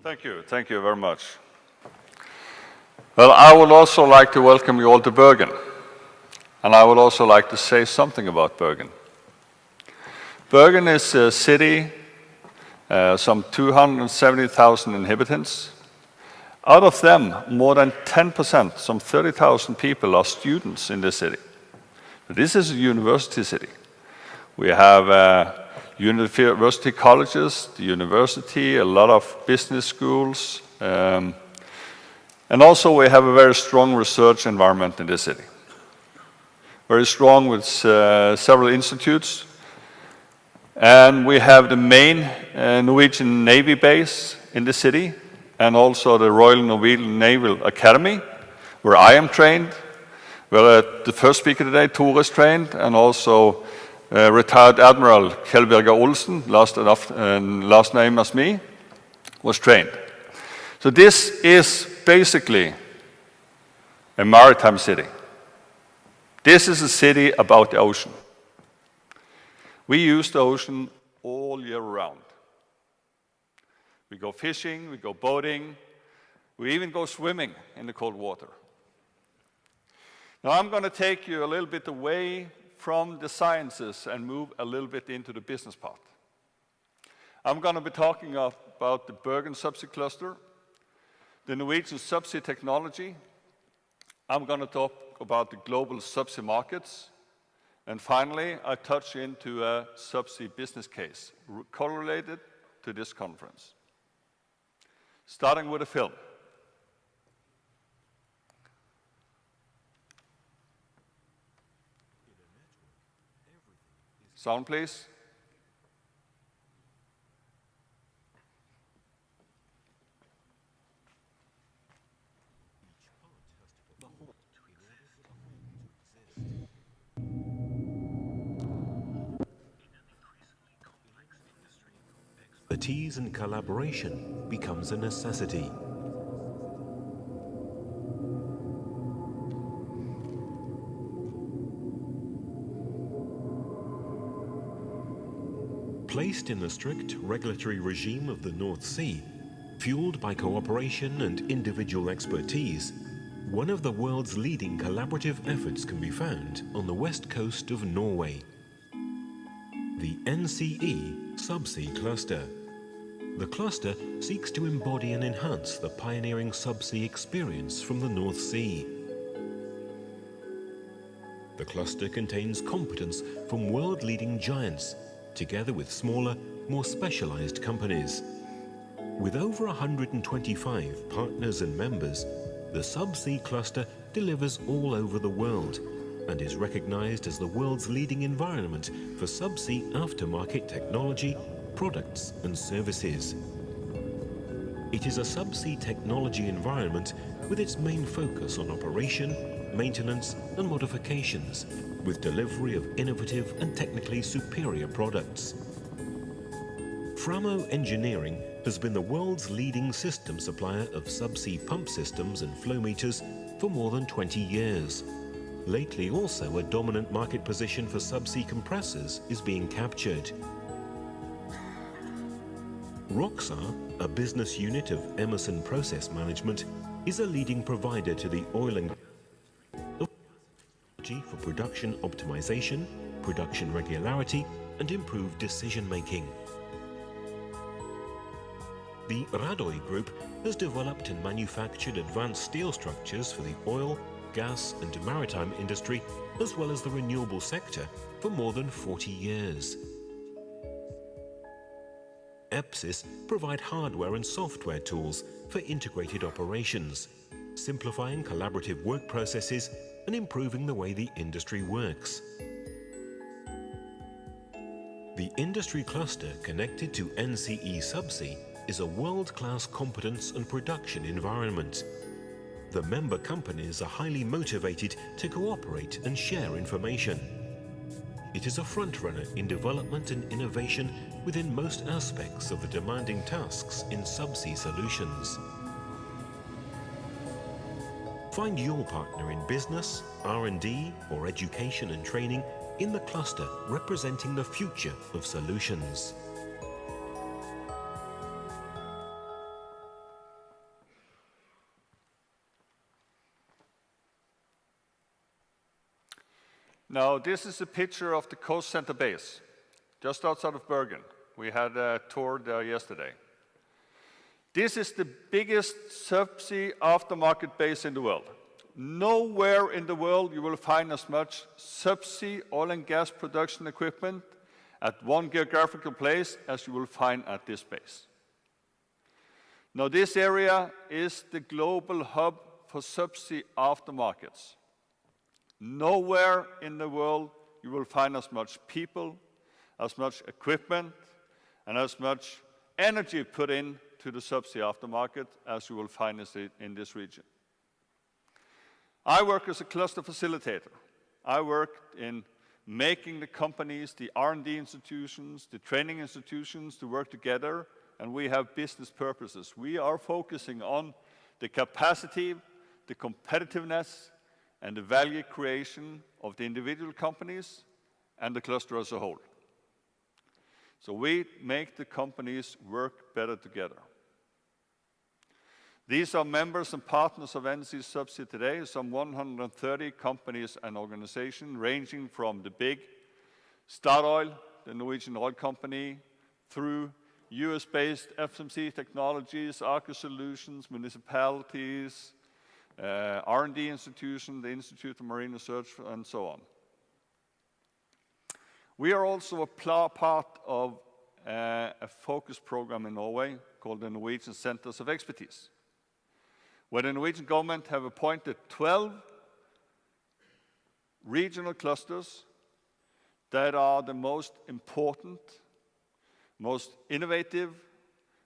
Thank you very much. Well, I would also like to welcome you all to Bergen. And I would also like to say something about Bergen. Bergen is a city, some 270,000 inhabitants. Out of them, more than 10%, some 30,000 people are students in the city. This is a university city. We have university colleges, the university, a lot of business schools, and also we have a very strong research environment in this city. Very strong with several institutes. And we have the main Norwegian Navy base in the city, and also the Royal Norwegian Naval Academy, where I am trained. Well, the first speaker today, Tore, is trained, and also retired Admiral Kjell Olsen, last name as me, was trained. So this is basically a maritime city. This is a city about the ocean. We use the ocean all year round. We go fishing, we go boating, we even go swimming in the cold water. Now I'm going to take you a little bit away from the sciences and move a little bit into the business part. I'm going to be talking about the Bergen Subsea Cluster, the Norwegian subsea technology. I'm going to talk about the global subsea markets. And finally, I touch into a subsea business case correlated to this conference. Starting with a film. Sound, please. Expertise and collaboration becomes a necessity. Placed in the strict regulatory regime of the North Sea, fueled by cooperation and individual expertise, one of the world's leading collaborative efforts can be found on the west coast of Norway. The Nce Subsea Cluster. The cluster seeks to embody and enhance the pioneering subsea experience from the North Sea. The cluster contains competence from world-leading giants, together with smaller, more specialized companies. With over 125 partners and members, the Subsea Cluster delivers all over the world and is recognized as the world's leading environment for subsea aftermarket technology, products and services. It is a subsea technology environment with its main focus on operation, maintenance and modifications, with delivery of innovative and technically superior products. Framo Engineering has been the world's leading system supplier of subsea pump systems and flow meters for more than 20 years. Lately also a dominant market position for subsea compressors is being captured. Roxar, a business unit of Emerson Process Management, is a leading provider to the oil and gas for production optimization, production regularity, and improved decision-making. The Radoy Group has developed and manufactured advanced steel structures for the oil, gas, and maritime industry, as well as the renewable sector, for more than 40 years. EPSIS provide hardware and software tools for integrated operations, simplifying collaborative work processes and improving the way the industry works. The industry cluster connected to Nce Subsea is a world-class competence and production environment. The member companies are highly motivated to cooperate and share information. It is a frontrunner in development and innovation within most aspects of the demanding tasks in subsea solutions. Find your partner in business, R&D, or education and training in the cluster representing the future of solutions. Now, this is a picture of the Coast Center base, just outside of Bergen. We had a tour there yesterday. This is the biggest subsea aftermarket base in the world. Nowhere in the world you will find as much subsea oil and gas production equipment at one geographical place as you will find at this base. Now, this area is the global hub for subsea aftermarkets. Nowhere in the world you will find as much people, as much equipment, and as much energy put into the subsea aftermarket as you will find in this region. I work as a cluster facilitator. I work in making the companies, the R&D institutions, the training institutions to work together, and we have business purposes. We are focusing on the capacity, the competitiveness, and the value creation of the individual companies and the cluster as a whole. So we make the companies work better together. These are members and partners of Nce Subsea today, some 130 companies and organizations ranging from the big Statoil, the Norwegian oil company, through US-based FMC technologies, Aker Solutions, municipalities, R&D institution, the Institute of Marine Research, and so on. We are also a part of a focus program in Norway called the Norwegian Centers of Expertise, where the Norwegian government have appointed 12 regional clusters that are the most important, most innovative,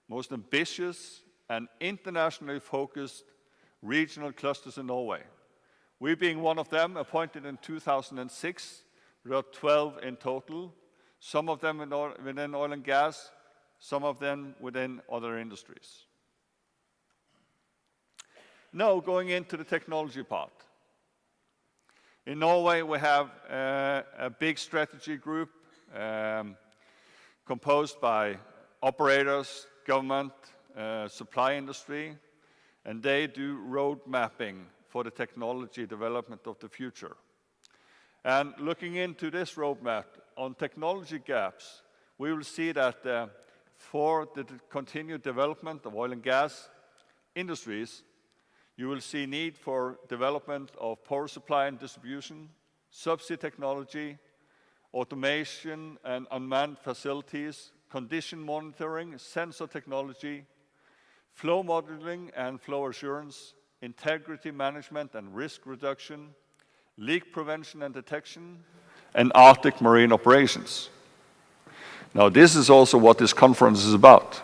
most ambitious, and internationally focused regional clusters in Norway. We being one of them, appointed in 2006, there are 12 in total, some of them within oil and gas, some of them within other industries. Now, going into the technology part. In Norway, we have a big strategy group composed by operators, government, supply industry, and they do road mapping for the technology development of the future. And looking into this roadmap on technology gaps, we will see that for the continued development of oil and gas industries, you will see need for development of power supply and distribution, subsea technology, automation and unmanned facilities, condition monitoring, sensor technology, flow modeling and flow assurance, integrity management and risk reduction, leak prevention and detection, and Arctic marine operations. Now, this is also what this conference is about.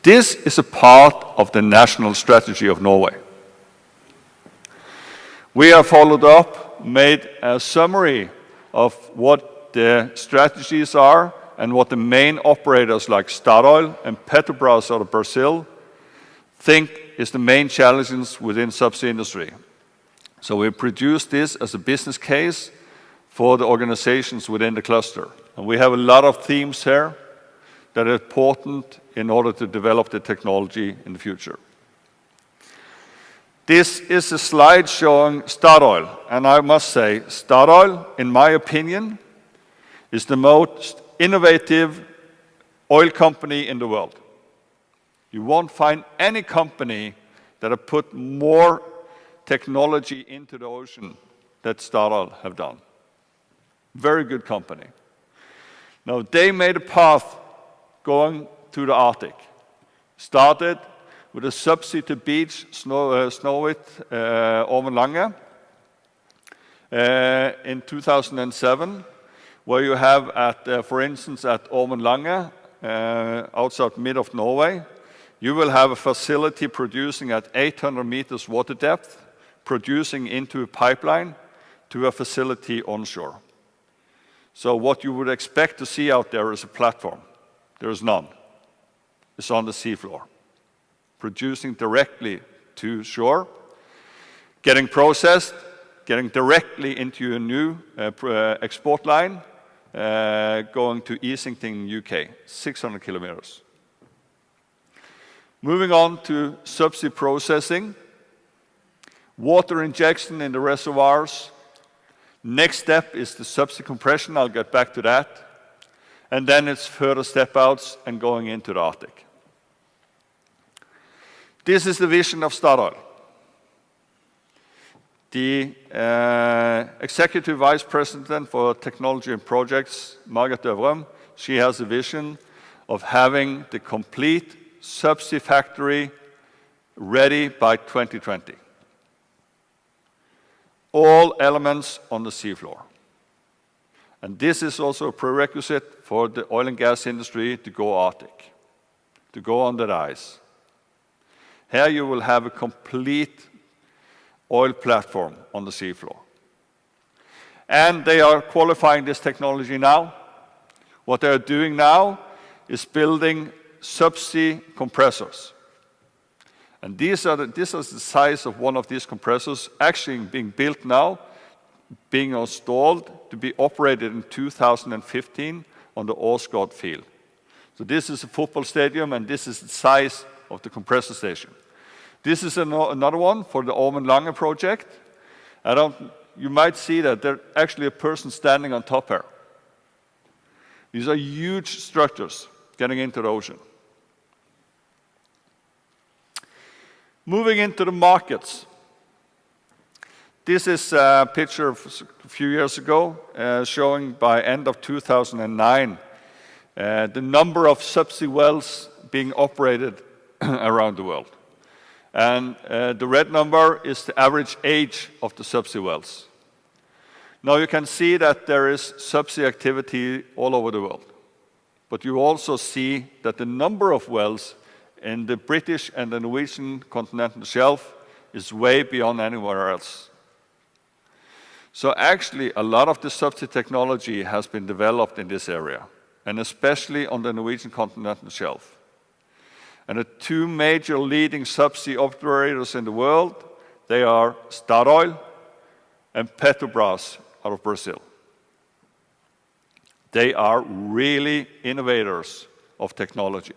This is a part of the national strategy of Norway. We have followed up, made a summary of what the strategies are and what the main operators like Statoil and Petrobras out of Brazil think is the main challenges within subsea industry. So we produced this as a business case for the organizations within the cluster. And we have a lot of themes here that are important in order to develop the technology in the future. This is a slide showing Statoil, and I must say, Statoil, in my opinion, is the most innovative oil company in the world. You won't find any company that have put more technology into the ocean that Statoil have done. Very good company. Now, they made a path going to the Arctic. Started with a subsea to beach Snøhvit Ormen Lange in 2007, where you have, for instance, at Ormen Lange, outside mid of Norway, you will have a facility producing at 800 meters water depth, producing into a pipeline to a facility onshore. So what you would expect to see out there is a platform. There is none. It's on the seafloor, producing directly to shore, getting processed, getting directly into a new export line, going to Easington, UK, 600 kilometers. Moving on to subsea processing, water injection in the reservoirs, Next step is the subsea compression. I'll get back to that. And then it's further step outs and going into the Arctic. This is the vision of Statoil. The Executive Vice President for Technology and Projects, Margaret Øvrum, she has a vision of having the complete subsea factory ready by 2020. All elements on the seafloor. And this is also a prerequisite for the oil and gas industry to go Arctic, to go under the ice. Here you will have a complete oil platform on the seafloor. And they are qualifying this technology now. What they are doing now is building subsea compressors. And this is the size of one of these compressors actually being built now, being installed to be operated in 2015 on the Åsgard field. So this is a football stadium, and this is the size of the compressor station. This is another one for the Ormen Lange project. You might see that there's actually a person standing on top here. These are huge structures getting into the ocean. Moving into the markets. This is a picture of a few years ago showing by end of 2009 the number of subsea wells being operated around the world. And the red number is the average age of the subsea wells. Now you can see that there is subsea activity all over the world. But you also see that the number of wells in the British and the Norwegian continental shelf is way beyond anywhere else. So actually, a lot of the subsea technology has been developed in this area, and especially on the Norwegian continental shelf. And the two major leading subsea operators in the world, they are Statoil and Petrobras out of Brazil. They are really innovators of technology.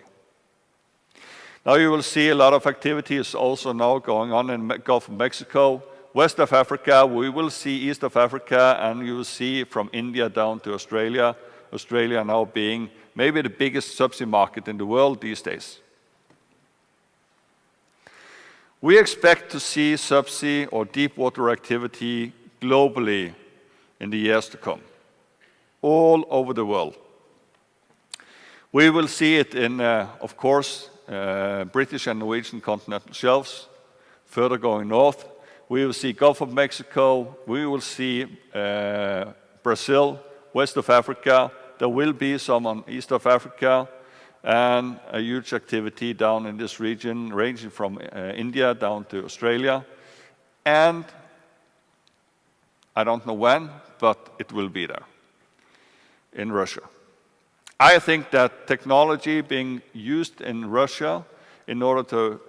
Now you will see a lot of activities also now going on in the Gulf of Mexico, West of Africa. We will see East of Africa, and you will see from India down to Australia. Australia now being maybe the biggest subsea market in the world these days. We expect to see subsea or deep water activity globally in the years to come, all over the world. We will see it in, of course, British and Norwegian continental shelves, further going north. We will see Gulf of Mexico, we will see Brazil, West of Africa. There will be some on East of Africa, and a huge activity down in this region, ranging from India down to Australia. And I don't know when, but it will be there, in Russia. I think that technology being used in Russia in order to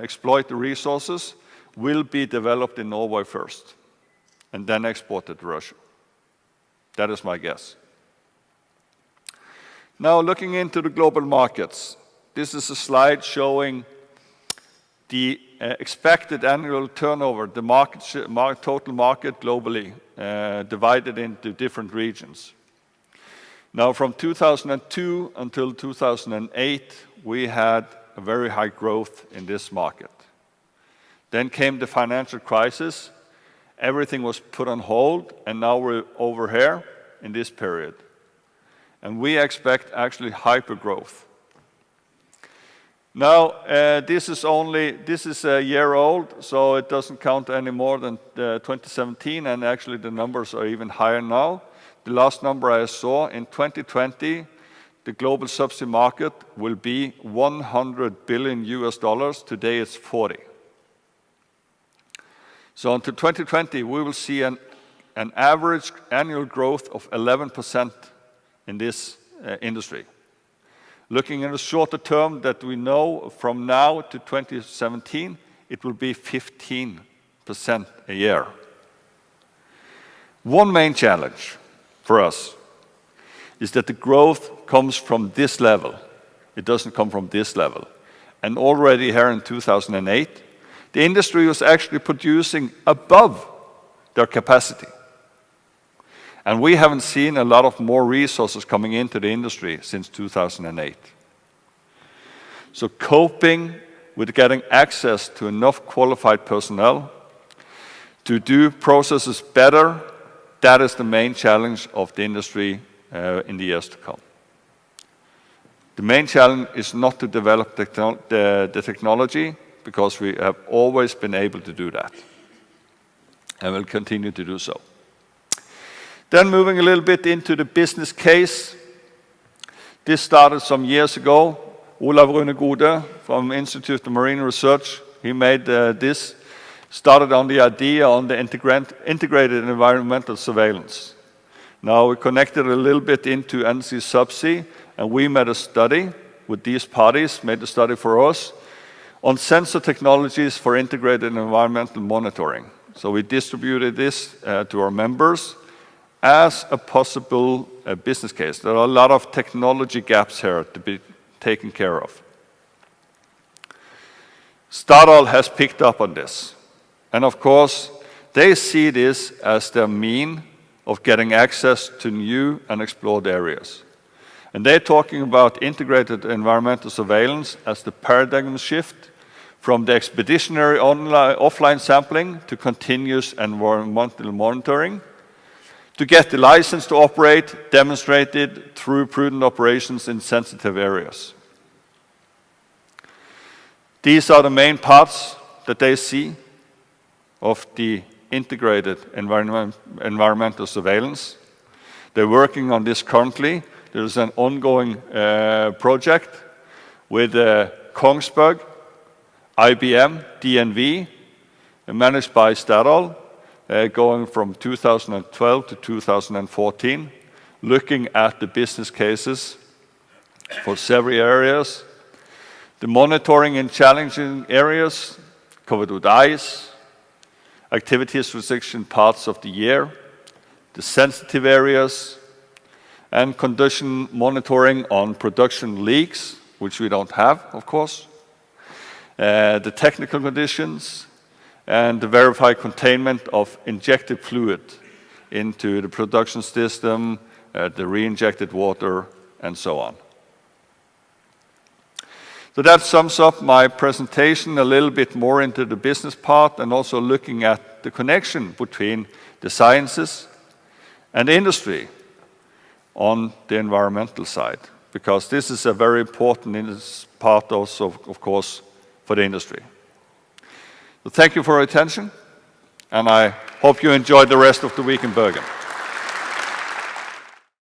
exploit the resources will be developed in Norway first, and then exported to Russia. That is my guess. Now, looking into the global markets, this is a slide showing the expected annual turnover, the total market globally, divided into different regions. Now, from 2002 until 2008, we had a very high growth in this market. Then came the financial crisis, everything was put on hold, and now we're over here in this period. And we expect actually hyper-growth. Now, this is a year old, so it doesn't count any more than 2017, and actually the numbers are even higher now. The last number I saw, in 2020, the global subsea market will be $100 billion. Today it's 40. So until 2020, we will see an average annual growth of 11% in this industry. Looking in the shorter term that we know from now to 2017, it will be 15% a year. One main challenge for us is that the growth comes from this level. It doesn't come from this level. And already here in 2008, the industry was actually producing above their capacity. And we haven't seen a lot of more resources coming into the industry since 2008. So coping with getting access to enough qualified personnel to do processes better, that is the main challenge of the industry in the years to come. The main challenge is not to develop the technology, because we have always been able to do that, and will continue to do so. Then moving a little bit into the business case. This started some years ago. Olav Rune Gode from Institute of Marine Research, he made this, started on the idea on the integrated environmental surveillance. Now we connected a little bit into Nce Subsea, and we made a study with these parties, made a study for us, on sensor technologies for integrated environmental monitoring. So we distributed this to our members as a possible business case. There are a lot of technology gaps here to be taken care of. Statoil has picked up on this. And of course, they see this as their mean of getting access to new and explored areas. And they're talking about integrated environmental surveillance as the paradigm shift from the expeditionary offline sampling to continuous environmental monitoring, to get the license to operate demonstrated through prudent operations in sensitive areas. These are the main parts that they see of the integrated environmental surveillance. They're working on this currently. There's an ongoing project with Kongsberg, IBM, DNV, managed by Statoil, going from 2012 to 2014, looking at the business cases for several areas. The monitoring in challenging areas covered with ice, activities restriction parts of the year, the sensitive areas, and condition monitoring on production leaks, which we don't have, of course, the technical conditions, and the verified containment of injected fluid into the production system, the re-injected water, and so on. So that sums up my presentation a little bit more into the business part, and also looking at the connection between the sciences and the industry on the environmental side, because this is a very important part also, of course, for the industry. So thank you for your attention, and I hope you enjoy the rest of the week in Bergen.